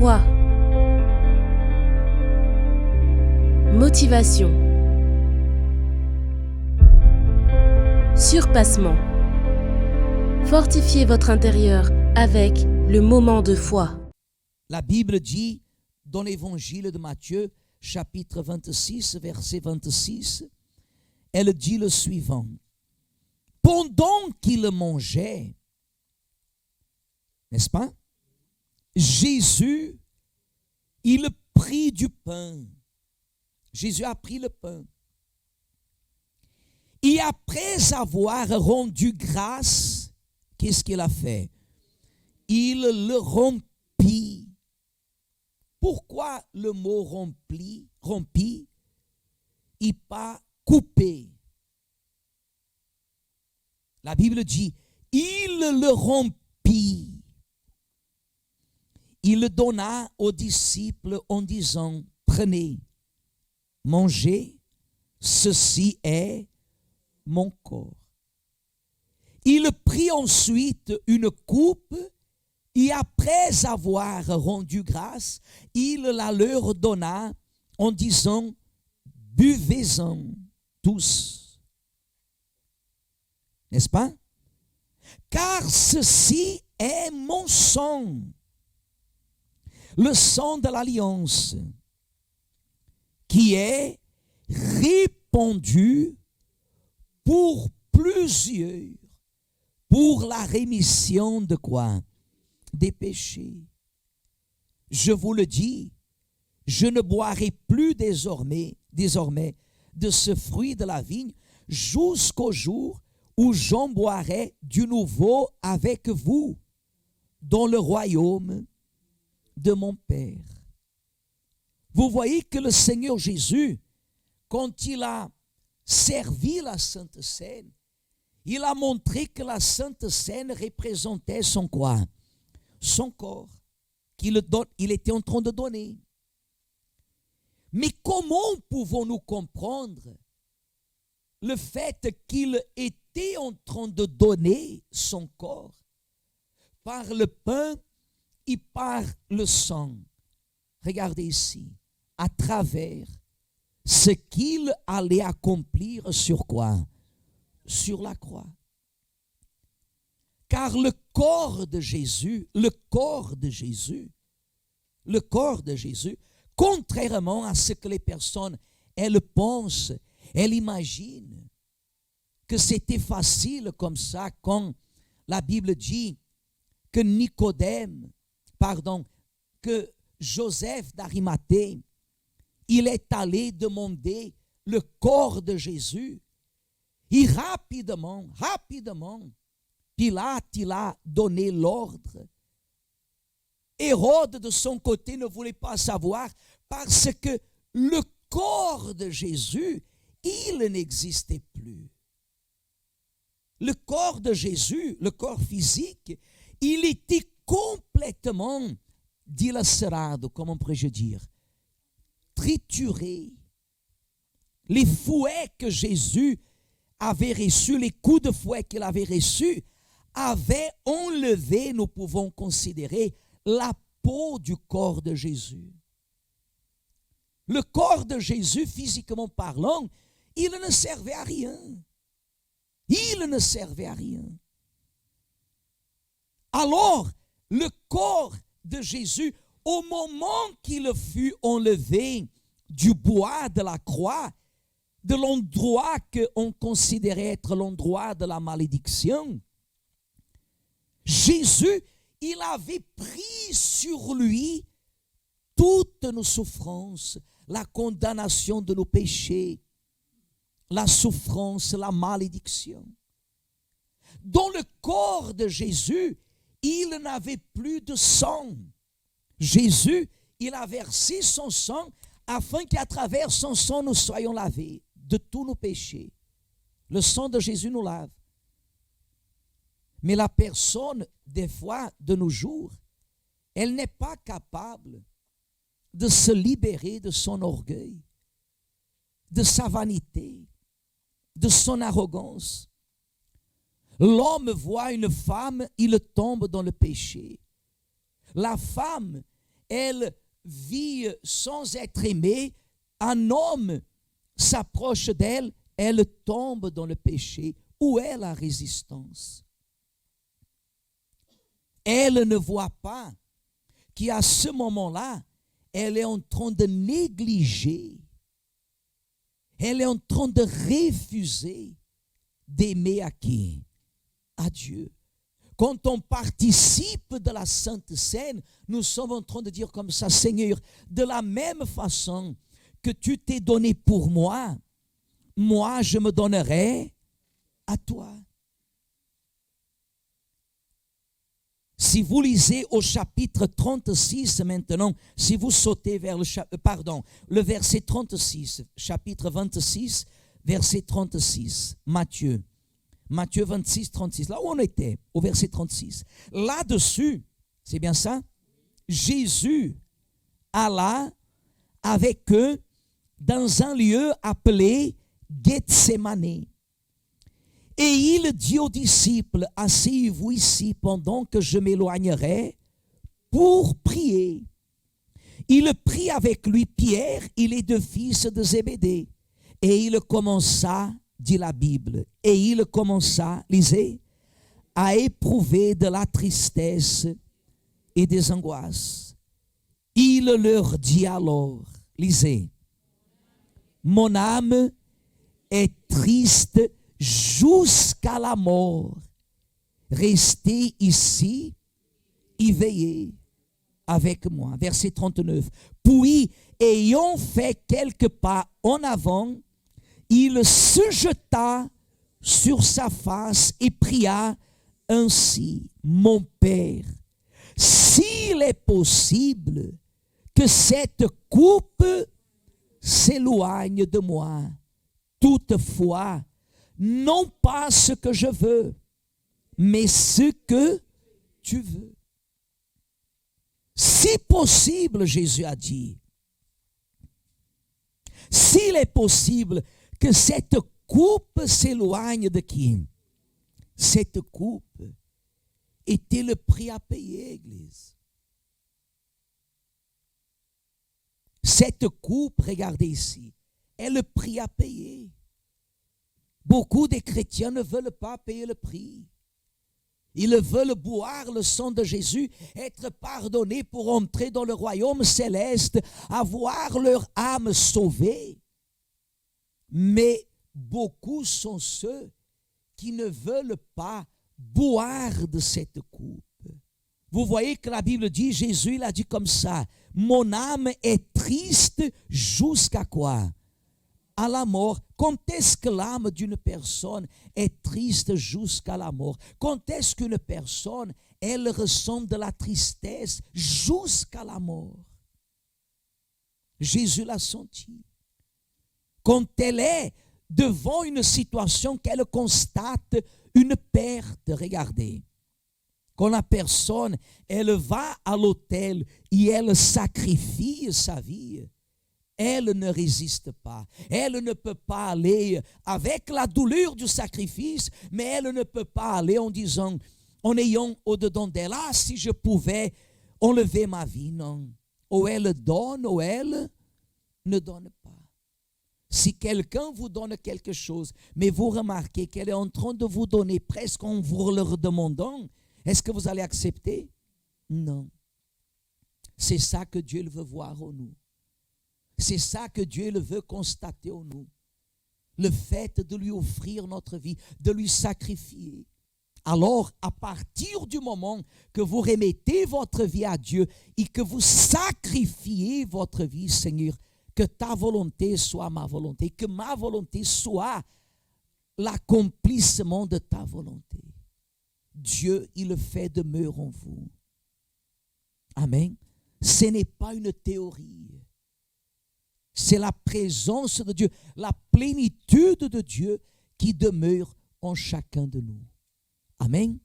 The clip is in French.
Foi, motivation, surpassement. Fortifiez votre intérieur avec le moment de foi. La Bible dit dans l'évangile de Matthieu, chapitre 26, verset 26, elle dit le suivant. Pendant qu'il mangeait, n'est-ce pas? Jésus, il prit du pain. Jésus a pris le pain. Et après avoir rendu grâce, qu'est-ce qu'il a fait? Il le rompit. Pourquoi le mot rompi et pas coupé? La Bible dit, il le rompit. Il le donna aux disciples en disant, prenez, mangez, ceci est mon corps. Il prit ensuite une coupe et après avoir rendu grâce, il la leur donna en disant, buvez-en tous. N'est-ce pas? Car ceci est mon sang, le sang de l'alliance, qui est répandu pour plusieurs, pour la rémission de quoi? Des péchés. Je vous le dis, je ne boirai plus désormais de ce fruit de la vigne jusqu'au jour où j'en boirai du nouveau avec vous dans le royaume de mon Père. Vous voyez que le Seigneur Jésus, quand il a servi la Sainte Seine, il a montré que la Sainte Seine représentait son quoi? Son corps, qu'il était en train de donner. Mais comment pouvons-nous comprendre le fait qu'il était en train de donner son corps par le pain et par le sang? Regardez ici, à travers ce qu'il allait accomplir sur quoi? Sur la croix. Car le corps de Jésus, contrairement à ce que les personnes, elles pensent, elles imaginent que c'était facile comme ça quand la Bible dit que que Joseph d'Arimathée, il est allé demander le corps de Jésus. Et rapidement, Pilate, il a donné l'ordre. Hérode, de son côté, ne voulait pas savoir parce que le corps de Jésus, il n'existait plus. Le corps de Jésus, le corps physique, il était complètement dilacerado, comment pourrais-je dire, trituré. Les fouets que Jésus avait reçus, les coups de fouet qu'il avait reçus, avaient enlevé, nous pouvons considérer, la peau du corps de Jésus. Le corps de Jésus, physiquement parlant, il ne servait à rien. Il ne servait à rien. Alors, le corps de Jésus, au moment qu'il fut enlevé du bois de la croix, de l'endroit qu'on considérait être l'endroit de la malédiction, Jésus, il avait pris sur lui toutes nos souffrances, la condamnation de nos péchés, la souffrance, la malédiction. Dans le corps de Jésus, il n'avait plus de sang. Jésus, il a versé son sang afin qu'à travers son sang, nous soyons lavés de tous nos péchés. Le sang de Jésus nous lave. Mais la personne, des fois, de nos jours, elle n'est pas capable de se libérer de son orgueil, de sa vanité, de son arrogance. L'homme voit une femme, il tombe dans le péché. La femme, elle vit sans être aimée, un homme s'approche d'elle, elle tombe dans le péché. Où est la résistance? Elle ne voit pas qu'à ce moment-là, elle est en train de négliger, elle est en train de refuser d'aimer à qui? À Dieu. Quand on participe de la Sainte Seine, nous sommes en train de dire comme ça, Seigneur, de la même façon que tu t'es donné pour moi, moi je me donnerai à toi. Si vous lisez au chapitre 36 maintenant, si vous sautez vers le verset 36, chapitre 26, verset 36, Matthieu 26, 36, là où on était, au verset 36. Là-dessus, c'est bien ça, Jésus alla avec eux dans un lieu appelé Gethsémani. Et il dit aux disciples, asseyez-vous ici pendant que je m'éloignerai pour prier. Il prit avec lui Pierre et les deux fils de Zébédée. Et il commença, dit la Bible, et il commença, lisez, à éprouver de la tristesse et des angoisses. Il leur dit alors, lisez, mon âme est triste jusqu'à la mort. Restez ici et veillez avec moi. Verset 39. Puis, ayant fait quelques pas en avant, il se jeta sur sa face et pria ainsi, mon Père, s'il est possible que cette coupe s'éloigne de moi, toutefois, non pas ce que je veux, mais ce que tu veux. Si possible, Jésus a dit, s'il est possible que cette coupe s'éloigne de qui? Cette coupe était le prix à payer, Église. Cette coupe, regardez ici, est le prix à payer. Beaucoup de chrétiens ne veulent pas payer le prix. Ils veulent boire le sang de Jésus, être pardonnés pour entrer dans le royaume céleste, avoir leur âme sauvée. Mais beaucoup sont ceux qui ne veulent pas boire de cette coupe. Vous voyez que la Bible dit, Jésus il a dit comme ça, mon âme est triste jusqu'à quoi? À la mort. Quand est-ce que l'âme d'une personne est triste jusqu'à la mort? Quand est-ce qu'une personne, elle ressent de la tristesse jusqu'à la mort? Jésus l'a senti. Quand elle est devant une situation qu'elle constate une perte, regardez. Quand la personne, elle va à l'autel et elle sacrifie sa vie, elle ne résiste pas. Elle ne peut pas aller avec la douleur du sacrifice, mais elle ne peut pas aller en disant, en ayant au-dedans d'elle, ah, si je pouvais enlever ma vie, non. Ou elle donne, ou elle ne donne pas. Si quelqu'un vous donne quelque chose, mais vous remarquez qu'elle est en train de vous donner presque en vous le redemandant, est-ce que vous allez accepter? Non. C'est ça que Dieu veut voir en nous. C'est ça que Dieu veut constater en nous. Le fait de lui offrir notre vie, de lui sacrifier. Alors, à partir du moment que vous remettez votre vie à Dieu et que vous sacrifiez votre vie, Seigneur, que ta volonté soit ma volonté, que ma volonté soit l'accomplissement de ta volonté. Dieu, il fait demeure en vous. Amen. Ce n'est pas une théorie. C'est la présence de Dieu, la plénitude de Dieu qui demeure en chacun de nous. Amen.